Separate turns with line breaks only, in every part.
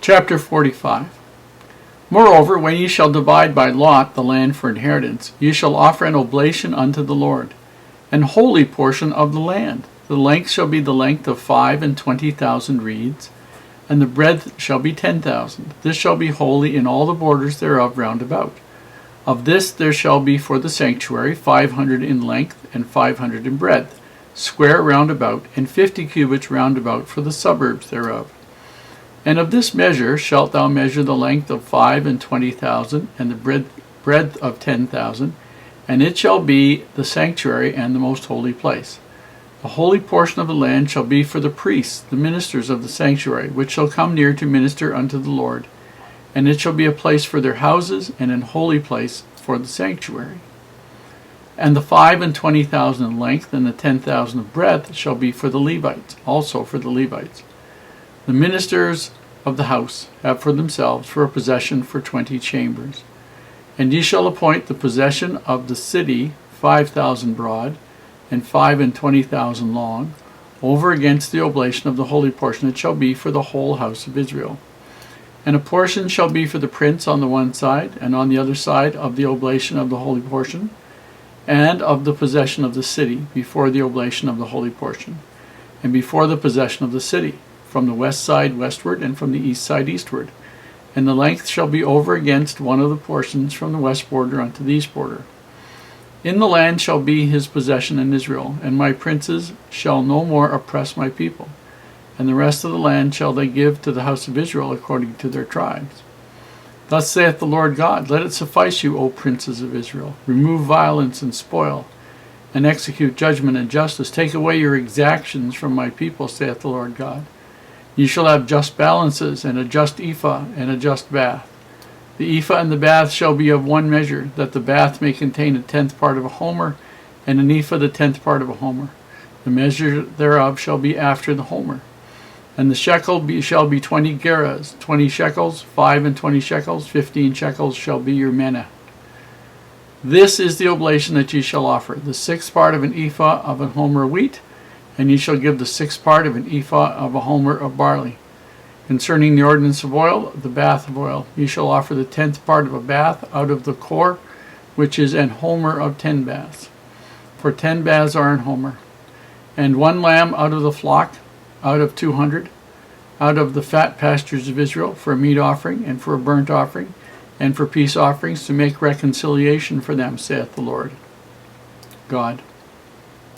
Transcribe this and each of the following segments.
Chapter 45. Moreover, when ye shall divide by lot the land for inheritance, ye shall offer an oblation unto the Lord, an holy portion of the land. The length shall be the length of 25,000 reeds, and the breadth shall be 10,000. This shall be holy in all the borders thereof round about. Of this there shall be for the sanctuary 500 in length and 500 in breadth, square round about, and 50 cubits round about for the suburbs thereof. And of this measure shalt thou measure the length of 25,000, and the breadth of 10,000, and it shall be the sanctuary and the most holy place. The holy portion of the land shall be for the priests, the ministers of the sanctuary, which shall come near to minister unto the Lord. And it shall be a place for their houses, and an holy place for the sanctuary. And the 25,000 in length, and the 10,000 of breadth shall be for the Levites, also for the Levites. The ministers of the house have for themselves for a possession for 20 chambers. And ye shall appoint the possession of the city 5,000 broad, and 25,000 long, over against the oblation of the holy portion. It shall be for the whole house of Israel. And a portion shall be for the prince on the one side, and on the other side of the oblation of the holy portion, and of the possession of the city, before the oblation of the holy portion, and before the possession of the city, from the west side westward, and from the east side eastward. And the length shall be over against one of the portions from the west border unto the east border. In the land shall be his possession in Israel, and my princes shall no more oppress my people. And the rest of the land shall they give to the house of Israel according to their tribes. Thus saith the Lord God, let it suffice you, O princes of Israel. Remove violence and spoil, and execute judgment and justice. Take away your exactions from my people, saith the Lord God. Ye shall have just balances, and a just ephah, and a just bath. The ephah and the bath shall be of one measure, that the bath may contain a 10th part of a homer, and an ephah the 10th part of a homer. The measure thereof shall be after the homer. And the shekel shall be 20 gerahs, 20 shekels, 25 shekels, 15 shekels shall be your manna. This is the oblation that ye shall offer, the 6th part of an ephah of an homer of wheat, and ye shall give the 6th part of an ephah of a homer of barley. Concerning the ordinance of oil, the bath of oil, ye shall offer the 10th part of a bath out of the core, which is an homer of 10 baths. For 10 baths are an homer. And 1 lamb out of the flock, out of 200, out of the fat pastures of Israel, for a meat offering, and for a burnt offering, and for peace offerings, to make reconciliation for them, saith the Lord God.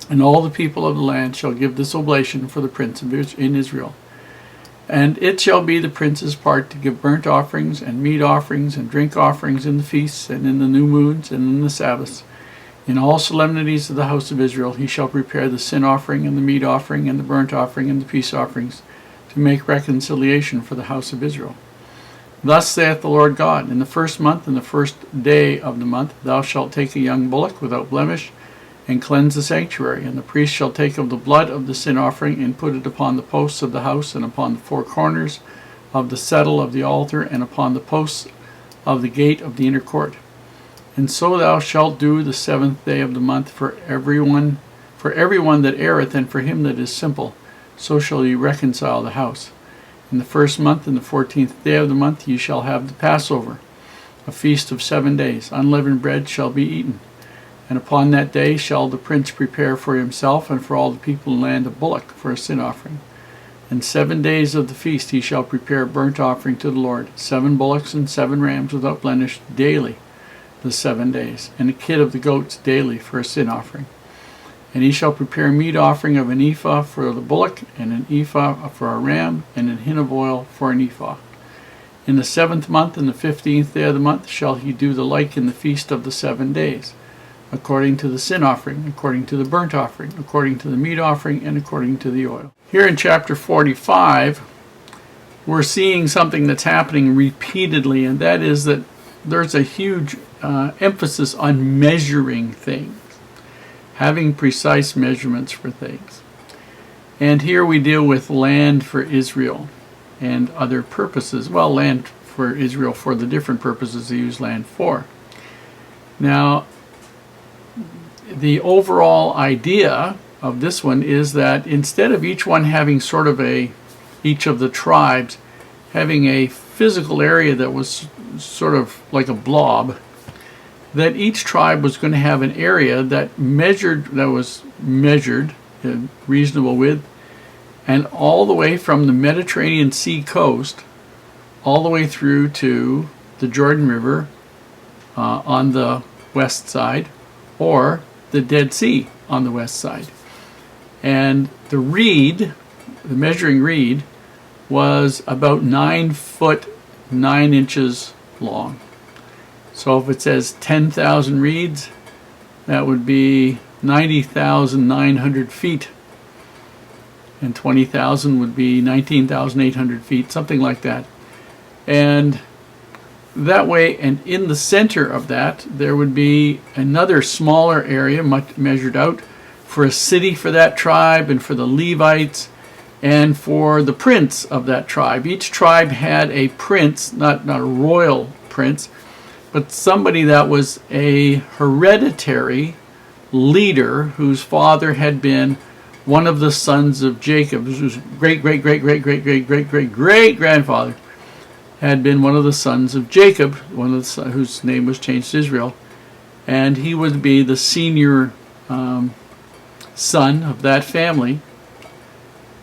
And all the people of the land shall give this oblation for the prince in Israel. And it shall be the prince's part to give burnt offerings, and meat offerings, and drink offerings in the feasts, and in the new moons, and in the Sabbaths. In all solemnities of the house of Israel he shall prepare the sin offering, and the meat offering, and the burnt offering, and the peace offerings, to make reconciliation for the house of Israel. Thus saith the Lord God, in the 1st month, and the 1st day of the month, thou shalt take a young bullock without blemish, and cleanse the sanctuary. And the priest shall take of the blood of the sin offering, and put it upon the posts of the house, and upon the 4 corners of the settle of the altar, and upon the posts of the gate of the inner court. And so thou shalt do the 7th day of the month for everyone that erreth, and for him that is simple. So shall ye reconcile the house. In the 1st month, and the 14th day of the month, ye shall have the Passover, a feast of 7 days. Unleavened bread shall be eaten. And upon that day shall the prince prepare for himself and for all the people in the land a bullock for a sin offering. And 7 days of the feast he shall prepare burnt offering to the Lord, 7 bullocks and 7 rams without blemish daily, the 7 days, and a kid of the goats daily for a sin offering. And he shall prepare meat offering of an ephah for the bullock, and an ephah for a ram, and an hin of oil for an ephah. In the 7th month and the 15th day of the month shall he do the like in the feast of the 7 days, according to the sin offering, according to the burnt offering, according to the meat offering, and according to the oil. Here in chapter 45, we're seeing something that's happening repeatedly, and that is that there's a huge emphasis on measuring things, having precise measurements for things. And here we deal with land for Israel and other purposes. Well, land for Israel for the different purposes they use land for. Now, the overall idea of this one is that instead of each one having sort of each of the tribes having a physical area that was sort of like a blob, that each tribe was going to have an area that was measured in reasonable width, and all the way from the Mediterranean Sea coast all the way through to the Jordan River on the west side, or the Dead Sea on the west side. And the reed, the measuring reed, was about 9 foot 9 inches long. So if it says 10,000 reeds, that would be 90,900 feet. And 20,000 would be 19,800 feet, something like that. And that way, and in the center of that, there would be another smaller area, much measured out, for a city for that tribe, and for the Levites, and for the prince of that tribe. Each tribe had a prince, not a royal prince, but somebody that was a hereditary leader whose father had been one of the sons of Jacob, whose great-great-great-great-great-great-great-great-grandfather had been one of the sons of Jacob, whose name was changed to Israel, and he would be the senior son of that family,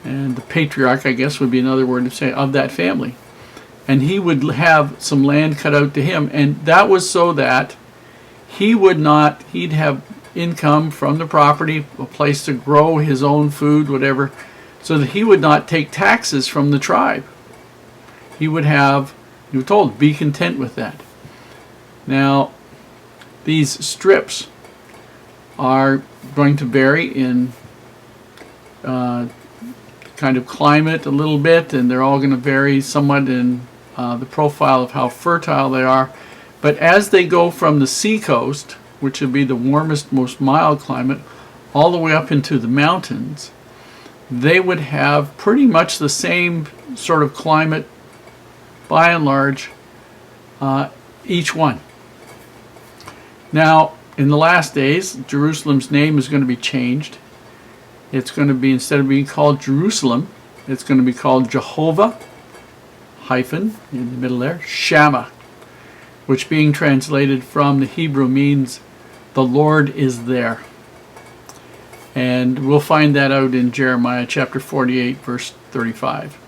and the patriarch, I guess, would be another word to say, of that family. And he would have some land cut out to him, and that was so that he'd have income from the property, a place to grow his own food, whatever, so that he would not take taxes from the tribe. He would have, you were told, be content with that. Now, these strips are going to vary in kind of climate a little bit, and they're all going to vary somewhat in the profile of how fertile they are. But as they go from the seacoast, which would be the warmest, most mild climate, all the way up into the mountains, they would have pretty much the same sort of climate by and large, each one. Now, in the last days, Jerusalem's name is going to be changed. It's going to be, instead of being called Jerusalem, it's going to be called Jehovah, hyphen, in the middle there, Shammah, which being translated from the Hebrew means the Lord is there. And we'll find that out in Jeremiah chapter 48, verse 35.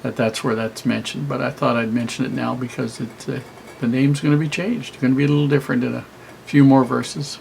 That's where that's mentioned. But I thought I'd mention it now because the name's going to be changed. It's going to be a little different in a few more verses.